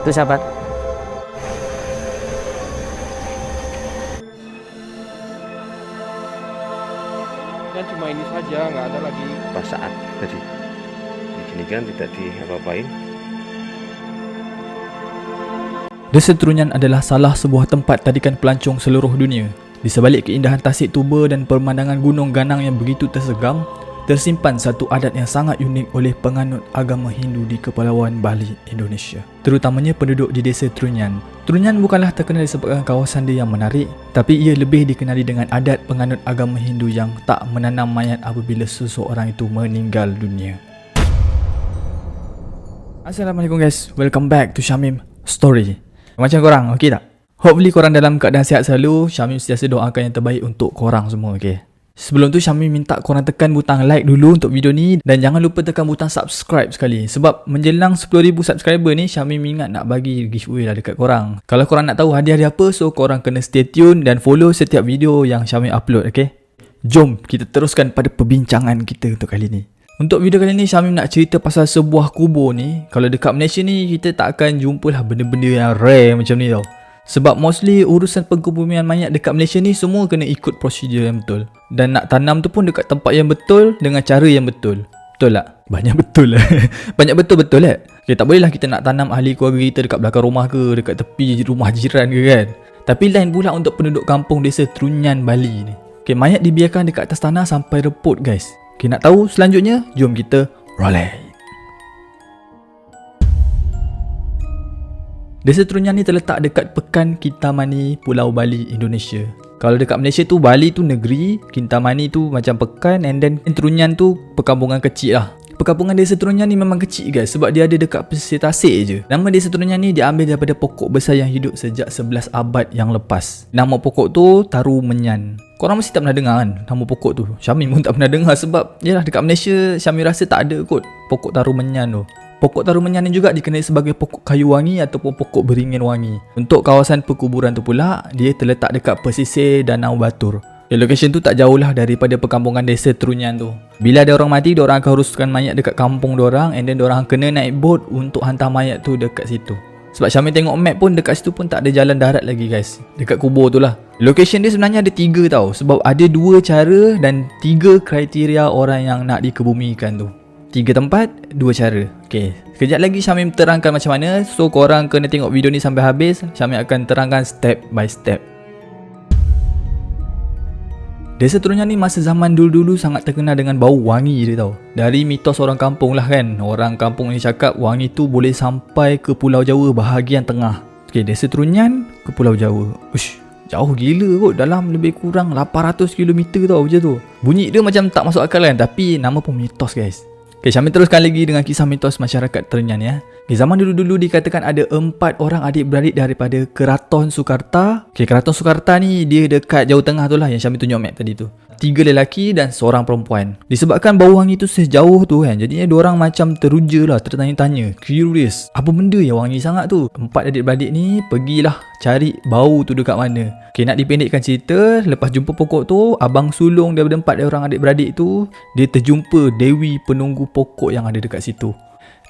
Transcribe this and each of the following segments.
Tu sahabat. Dan cuma ini saja, nggak ada lagi. Pas saat tadi begini kan tidak diapa-apain. Desa Trunyan adalah salah sebuah tempat tadikan pelancong seluruh dunia. Di sebalik keindahan Tasik Toba dan pemandangan gunung ganang yang begitu tersegang, tersimpan satu adat yang sangat unik oleh penganut agama Hindu di Kepulauan Bali, Indonesia. Terutamanya penduduk di Desa Trunyan. Trunyan bukanlah terkenal disebabkan kawasan dia yang menarik, tapi ia lebih dikenali dengan adat penganut agama Hindu yang tak menanam mayat apabila seseorang itu meninggal dunia. Assalamualaikum guys, welcome back to Syamim Story. Macam korang, okey tak? Hopefully korang dalam keadaan sihat selalu. Syamim sentiasa doakan yang terbaik untuk korang semua, okey? Sebelum tu Syamim minta korang tekan butang like dulu untuk video ni. Dan jangan lupa tekan butang subscribe sekali. Sebab menjelang 10,000 subscriber ni, Syamim ingat nak bagi giveaway lah dekat korang. Kalau korang nak tahu hadiah dia apa, so korang kena stay tune dan follow setiap video yang Syamim upload, okey? Jom kita teruskan pada perbincangan kita untuk kali ni. Untuk video kali ni, Syamim nak cerita pasal sebuah kubur ni. Kalau dekat Malaysia ni, kita tak akan jumpa lah benda-benda yang rare macam ni tau. Sebab mostly urusan pengkebumian mayat dekat Malaysia ni semua kena ikut prosedur yang betul. Dan nak tanam tu pun dekat tempat yang betul dengan cara yang betul. Betul tak? Banyak betul lah. Banyak betul-betul lah. Okay, tak boleh lah kita nak tanam ahli keluarga kita dekat belakang rumah ke, dekat tepi rumah jiran ke kan. Tapi lain pula untuk penduduk kampung Desa Trunyan, Bali ni. Okay, mayat dibiarkan dekat atas tanah sampai reput guys. Okay, nak tahu selanjutnya? Jom kita rolek. Desa Trunyan ni terletak dekat Pekan Kintamani, Pulau Bali, Indonesia. Kalau dekat Malaysia tu, Bali tu negeri, Kintamani tu macam pekan, and then Trunyan tu perkampungan kecil lah. Perkampungan Desa Trunyan ni memang kecil guys, sebab dia ada dekat pesisir Tasik je. Nama Desa Trunyan ni diambil daripada pokok besar yang hidup sejak 11 abad yang lepas. Nama pokok tu Taru Menyan. Korang mesti tak pernah dengar kan nama pokok tu. Syamim pun tak pernah dengar sebab yalah dekat Malaysia Syamim rasa tak ada kot pokok Taru Menyan tu. Pokok Taru Menyan ni juga dikenali sebagai pokok kayu wangi ataupun pokok beringin wangi. Untuk kawasan perkuburan tu pula, dia terletak dekat pesisir Danau Batur. Location tu tak jauh lah daripada perkampungan Desa Trunyan tu. Bila ada orang mati, diorang akan uruskan mayat dekat kampung diorang, and then diorang kena naik bot untuk hantar mayat tu dekat situ. Sebab Syamil tengok map pun dekat situ pun tak ada jalan darat lagi guys. Dekat kubur tu lah. Location dia sebenarnya ada 3 tau. Sebab ada 2 cara dan 3 kriteria orang yang nak dikebumikan tu. 3 tempat, 2 cara. Okay, sekejap lagi Syamil terangkan macam mana. So korang kena tengok video ni sampai habis. Syamil akan terangkan step by step. Desa Trunyan ni masa zaman dulu-dulu sangat terkenal dengan bau wangi dia tau. Dari mitos orang kampung lah kan. Orang kampung ni cakap wangi tu boleh sampai ke Pulau Jawa bahagian tengah. Okay, Desa Trunyan ke Pulau Jawa. Ush, jauh gila kot. Dalam lebih kurang 800 km tau macam tu. Bunyi dia macam tak masuk akal kan. Tapi nama pun mitos guys. Okay, Syamil teruskan lagi dengan kisah mitos masyarakat Trunyan ya. Okay, zaman dulu-dulu dikatakan ada 4 orang adik-beradik daripada Keraton Sukarta. Okay, Keraton Sukarta ni dia dekat Jawa Tengah tu lah yang Syamil tunjuk map tadi tu. 3 lelaki dan seorang perempuan. Disebabkan bau wangi tu sejauh tu kan, jadinya diorang macam teruja lah, tertanya-tanya, curious. Apa benda yang wangi sangat tu? 4 adik-beradik ni pergilah cari bau tu dekat mana. Okay, nak dipendekkan cerita, lepas jumpa pokok tu, abang sulung daripada 4 orang adik-beradik tu, dia terjumpa Dewi penunggu pokok yang ada dekat situ.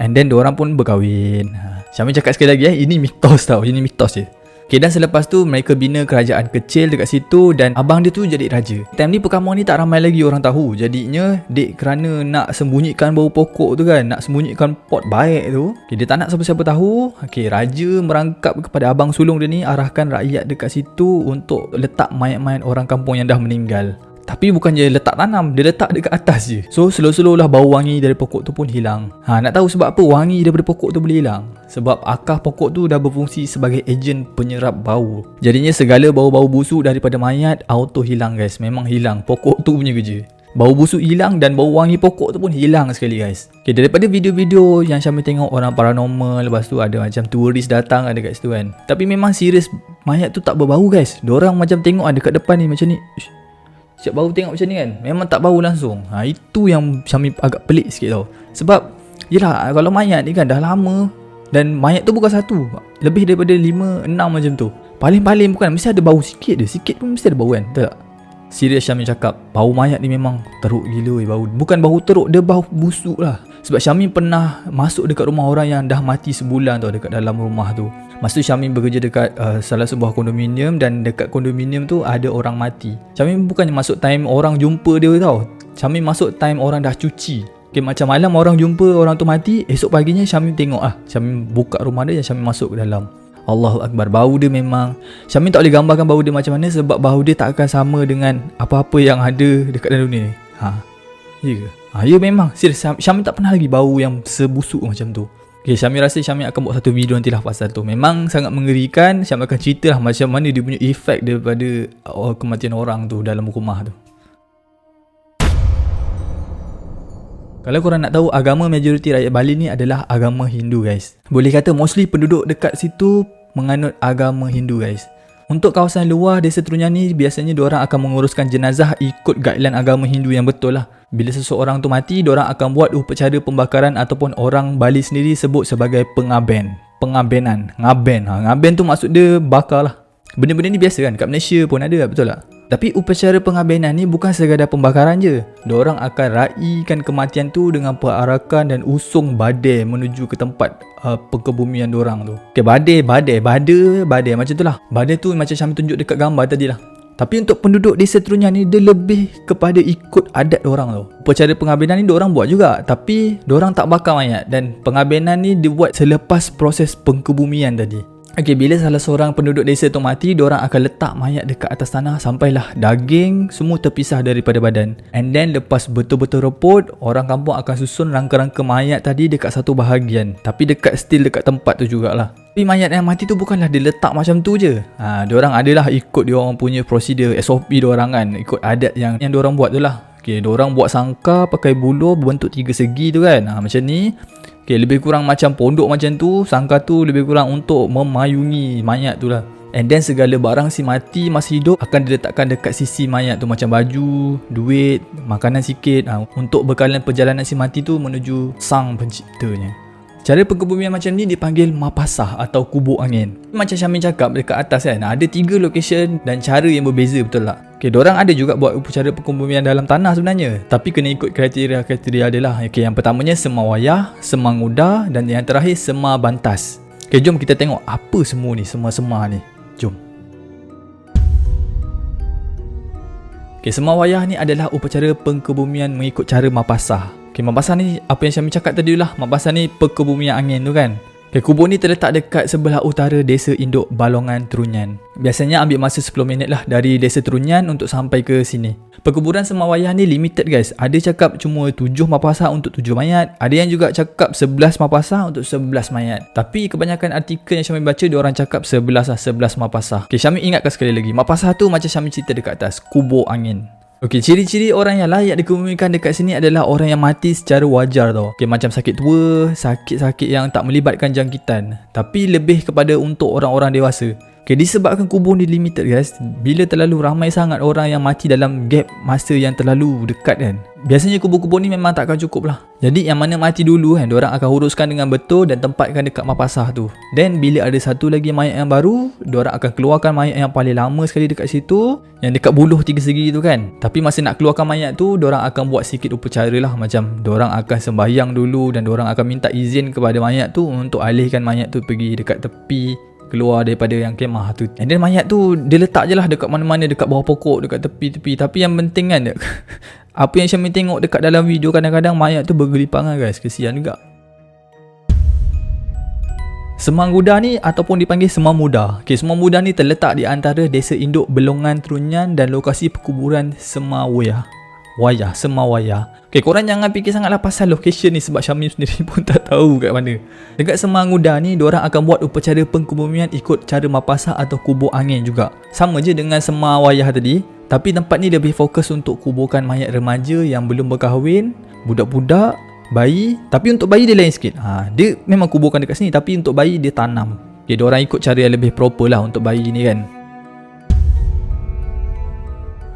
And then diorang pun berkahwin. Syamil cakap sekali lagi ini mitos tau, ini mitos je. Okay, dan selepas tu mereka bina kerajaan kecil dekat situ dan abang dia tu jadi raja. Time ni perkampungan ni tak ramai lagi orang tahu. Jadinya dek kerana nak sembunyikan bau pokok tu kan, nak sembunyikan pot baik tu, okay, dia tak nak siapa-siapa tahu. Okay, raja merangkap kepada abang sulung dia ni, arahkan rakyat dekat situ untuk letak mayat-mayat orang kampung yang dah meninggal. Tapi bukan je letak tanam, dia letak dekat atas je. So slow-slow lah bau wangi dari pokok tu pun hilang. Nak tahu sebab apa wangi daripada pokok tu boleh hilang? Sebab akar pokok tu dah berfungsi sebagai ejen penyerap bau. Jadinya segala bau-bau busuk daripada mayat auto hilang guys. Memang hilang, pokok tu punya kerja. Bau busuk hilang dan bau wangi pokok tu pun hilang sekali guys. Okay, daripada video-video yang Syamil tengok orang paranormal, lepas tu ada macam turis datang ada kat situ kan. Tapi memang serius mayat tu tak berbau guys. Diorang macam tengok ada kat depan ni macam ni. Siap bau tengok macam ni kan, memang tak bau langsung. Itu yang Syamil agak pelik sikit tau. Sebab yelah, kalau mayat ni kan dah lama, dan mayat tu bukan satu, lebih daripada 5-6 macam tu. Paling-paling bukan, mesti ada bau sikit dia. Sikit pun mesti ada bau kan, betul tak? Serius Syamil cakap, bau mayat ni memang teruk gila bau. Bukan bau teruk, dia bau busuk lah. Sebab Syamin pernah masuk dekat rumah orang yang dah mati sebulan tau, dekat dalam rumah tu. Masa tu Syamin bekerja dekat salah sebuah kondominium, dan dekat kondominium tu ada orang mati. Syamin bukannya masuk time orang jumpa dia tau. Syamin masuk time orang dah cuci. Macam malam orang jumpa orang tu mati, esok paginya Syamin tengok Syamin buka rumah dia dan Syamin masuk ke dalam. Allahu Akbar, bau dia memang Syamin tak boleh gambarkan bau dia macam mana, sebab bau dia tak akan sama dengan apa-apa yang ada dekat dalam dunia ni. Ya ke? Ya memang, serius, Syamin tak pernah lagi bau yang sebusuk macam tu. Syamin rasa Syamin akan buat satu video nantilah pasal tu. Memang sangat mengerikan. Syamin akan cerita lah macam mana dia punya efek daripada kematian orang tu dalam rumah tu. Kalau korang nak tahu, agama majoriti rakyat Bali ni adalah agama Hindu guys. Boleh kata mostly penduduk dekat situ menganut agama Hindu guys. Untuk kawasan luar desa Trunyan ni, biasanya diorang akan menguruskan jenazah ikut guideline agama Hindu yang betul lah. Bila seseorang tu mati, diorang akan buat upacara pembakaran ataupun orang Bali sendiri sebut sebagai pengabenan. Ngaben tu maksud dia bakar lah. Benda-benda ni biasa kan, kat Malaysia pun ada, betul tak? Tapi upacara pengabenan ni bukan sekadar pembakaran je. Diorang akan raikan kematian tu dengan perarakan dan usung badai menuju ke tempat perkebumian diorang tu. Badai macam tu lah. Badai tu macam Syamil tunjuk dekat gambar tadi lah. Tapi untuk penduduk desa Trunyan ni, dia lebih kepada ikut adat diorang tu. Upacara pengabenan ni diorang buat juga, tapi diorang tak bakar mayat. Dan pengabenan ni dibuat selepas proses pengkebumian tadi. Bila salah seorang penduduk desa tu mati, diorang akan letak mayat dekat atas tanah sampailah daging semua terpisah daripada badan. And then lepas betul-betul reput, orang kampung akan susun rangka-rangka mayat tadi dekat satu bahagian. Tapi still dekat tempat tu jugalah. Tapi mayat yang mati tu bukanlah diletak macam tu je. Diorang adalah ikut diorang punya prosedur, SOP diorang kan, ikut adat yang diorang buat tu lah. Diorang buat sangka pakai buluh berbentuk 3 segi tu kan. Macam ni. Lebih kurang macam pondok macam tu. Sangka tu lebih kurang untuk memayungi mayat tu lah. And then segala barang si mati masih hidup akan diletakkan dekat sisi mayat tu, macam baju, duit, makanan sikit, untuk bekalan perjalanan si mati tu menuju sang penciptanya. Cara pengkebumian macam ni dipanggil mapasah atau kubur angin. Macam Syamin cakap dekat atas kan, ada 3 location dan cara yang berbeza, betul tak? Diorang ada juga buat upacara pengkebumian dalam tanah sebenarnya, tapi kena ikut kriteria dia lah. Yang pertamanya Sema Wayah, Sema Nguda, dan yang terakhir Sema Bantas. Jom kita tengok apa semua ni, Sema ni. Jom. Sema Wayah ni adalah upacara pengkebumian mengikut cara mapasah. Mapasah ni apa yang Syamin cakap tadi lah. Mapasah ni perkebumian angin tu kan. Kubur ni terletak dekat sebelah utara desa induk Balongan Trunyan. Biasanya ambil masa 10 minit lah dari desa Trunyan untuk sampai ke sini. Perkuburan Sema Wayah ni limited guys. Ada cakap cuma 7 mapasah untuk 7 mayat. Ada yang juga cakap 11 mapasah untuk 11 mayat. Tapi kebanyakan artikel yang Syamil baca, diorang cakap 11 mapasah. Syamil ingatkan sekali lagi. Mapasah tu macam Syamil cerita dekat atas, kubur angin. Ciri-ciri orang yang layak dikebumikan dekat sini adalah orang yang mati secara wajar tau. Macam sakit tua, sakit-sakit yang tak melibatkan jangkitan, tapi lebih kepada untuk orang-orang dewasa. Disebabkan kubur ni limited guys, bila terlalu ramai sangat orang yang mati dalam gap masa yang terlalu dekat kan, biasanya kubur-kubur ni memang takkan cukup lah. Jadi yang mana mati dulu kan, diorang akan uruskan dengan betul dan tempatkan dekat mapasah tu. Dan bila ada satu lagi mayat yang baru, diorang akan keluarkan mayat yang paling lama sekali dekat situ, yang dekat buluh 3 segi tu kan. Tapi masa nak keluarkan mayat tu, diorang akan buat sikit upacara lah. Macam diorang akan sembahyang dulu dan diorang akan minta izin kepada mayat tu untuk alihkan mayat tu pergi dekat tepi, keluar daripada yang kemah tu. And then mayat tu dia letak je lah dekat mana-mana, dekat bawah pokok, dekat tepi-tepi. Tapi yang penting kan, apa yang Syamil tengok dekat dalam video, kadang-kadang mayat tu bergelipangan guys. Kesian juga. Sema Nguda ni ataupun dipanggil Sema Muda. Sema Muda ni terletak di antara desa induk Balongan Trunyan dan lokasi perkuburan Sema Wayah. Korang jangan fikir sangatlah pasal location ni, sebab Syamil sendiri pun tak tahu kat mana. Dekat Sema Nguda ni, diorang akan buat upacara pengkebumian ikut cara mapasah atau kubur angin juga. Sama je dengan Sema Wayah tadi, tapi tempat ni lebih fokus untuk kuburkan mayat remaja yang belum berkahwin, budak-budak, bayi. Tapi untuk bayi dia lain sikit. Dia memang kuburkan dekat sini, tapi untuk bayi dia tanam. Diorang ikut cara yang lebih proper lah untuk bayi ni kan.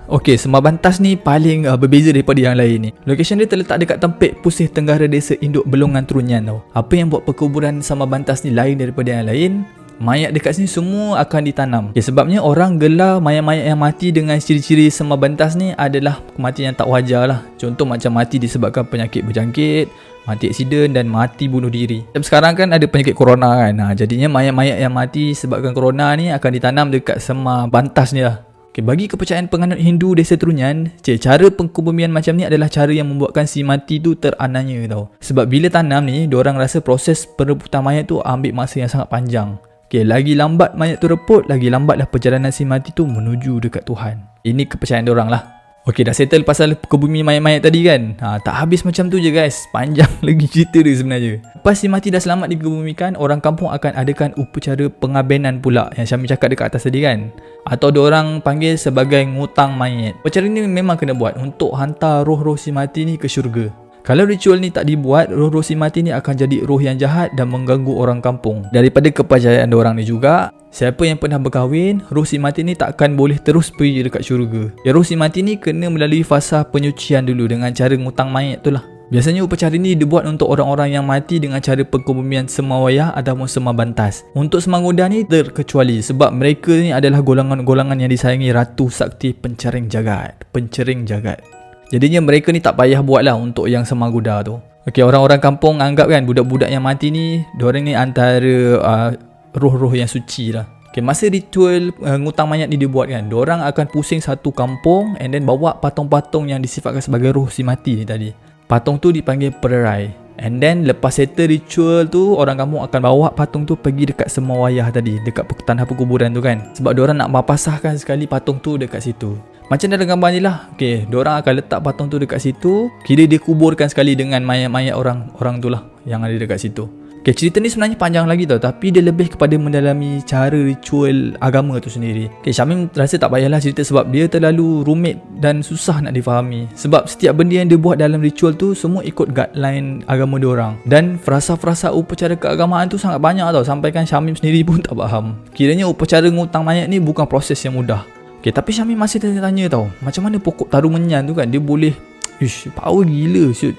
Sema Bantas ni paling berbeza daripada yang lain ni. Lokasi dia terletak dekat Tempik Pusih Tenggara desa induk Balongan Trunyan tau. Apa yang buat perkuburan Sema Bantas ni lain daripada yang lain, mayat dekat sini semua akan ditanam. Sebabnya orang gelar mayat-mayat yang mati dengan ciri-ciri Sema Bantas ni adalah kematian yang tak wajar lah. Contoh macam mati disebabkan penyakit berjangkit, mati aksiden dan mati bunuh diri. Dan sekarang kan ada penyakit corona kan. Jadinya mayat-mayat yang mati sebabkan corona ni akan ditanam dekat sema bantas ni lah. Bagi kepercayaan penganut Hindu Desa Trunyan, cara pengkebumian macam ni adalah cara yang membuatkan si mati tu terananya tau. Sebab bila tanam ni, diorang rasa proses perebutan mayat tu ambil masa yang sangat panjang. Lagi lambat mayat tu reput, lagi lambatlah perjalanan si mati tu menuju dekat Tuhan. Ini kepercayaan diorang lah. Dah settle pasal kebumi mayat-mayat tadi kan. Tak habis macam tu je guys. Panjang lagi cerita dia sebenarnya. Lepas si mati dah selamat dikebumikan, orang kampung akan adakan upacara pengabenan pula yang Syamil cakap dekat atas tadi kan. Atau diorang panggil sebagai ngutang mayat. Upacara ni memang kena buat untuk hantar roh-roh si mati ni ke syurga. Kalau ritual ni tak dibuat, roh-roh si mati ni akan jadi roh yang jahat dan mengganggu orang kampung. Daripada kepercayaan diorang ni juga, siapa yang pernah berkahwin, roh si mati ni takkan boleh terus pergi dekat syurga. Roh si mati ni kena melalui fasa penyucian dulu dengan cara ngutang mayat tu lah. Biasanya upacara ni dibuat untuk orang-orang yang mati dengan cara pengkebumian semawayah ataupun sema bantas. Untuk semanggoda ni terkecuali sebab mereka ni adalah golongan-golongan yang disayangi Ratu Sakti Pencering Jagat. Jadinya mereka ni tak payah buat lah untuk yang semanggoda tu. Orang-orang kampung anggap kan budak-budak yang mati ni, diorang ni antara roh-roh yang suci lah. Masa ritual ngutang mayat ni dibuat kan, diorang akan pusing satu kampung and then bawa patung-patung yang disifatkan sebagai roh si mati ni tadi. Patung tu dipanggil pererai. And then lepas settle ritual tu, orang kampung akan bawa patung tu pergi dekat semawayah tadi, dekat tanah perkuburan tu kan. Sebab diorang nak mapasahkan sekali patung tu dekat situ. Macam dalam gambar ni lah. Diorang akan letak patung tu dekat situ. Kira dia kuburkan sekali dengan mayat-mayat orang tu lah yang ada dekat situ. Cerita ni sebenarnya panjang lagi tau, tapi dia lebih kepada mendalami cara ritual agama tu sendiri. Syamil rasa tak payahlah cerita sebab dia terlalu rumit dan susah nak difahami. Sebab setiap benda yang dia buat dalam ritual tu semua ikut guideline agama diorang. Dan frasa-frasa upacara keagamaan tu sangat banyak tau, sampaikan Syamil sendiri pun tak faham. Kiranya upacara ngutang mayat ni bukan proses yang mudah. Tapi Syamil masih tanya tau, macam mana pokok taru menyan tu kan dia boleh power gila shoot.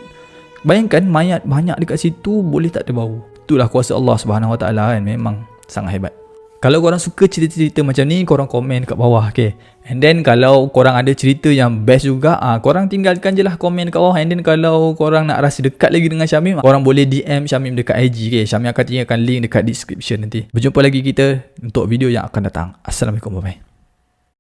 Bayangkan mayat banyak dekat situ boleh tak ada bau. Itulah kuasa Allah SWT kan, memang sangat hebat. Kalau korang suka cerita-cerita macam ni, korang komen kat bawah. And then kalau korang ada cerita yang best juga, korang tinggalkan je lah komen kat bawah. And then kalau korang nak rasa dekat lagi dengan Syamil, korang boleh DM Syamil dekat IG. Syamil akan tinggalkan link dekat description nanti. Berjumpa lagi kita untuk video yang akan datang. Assalamualaikum, bye-bye.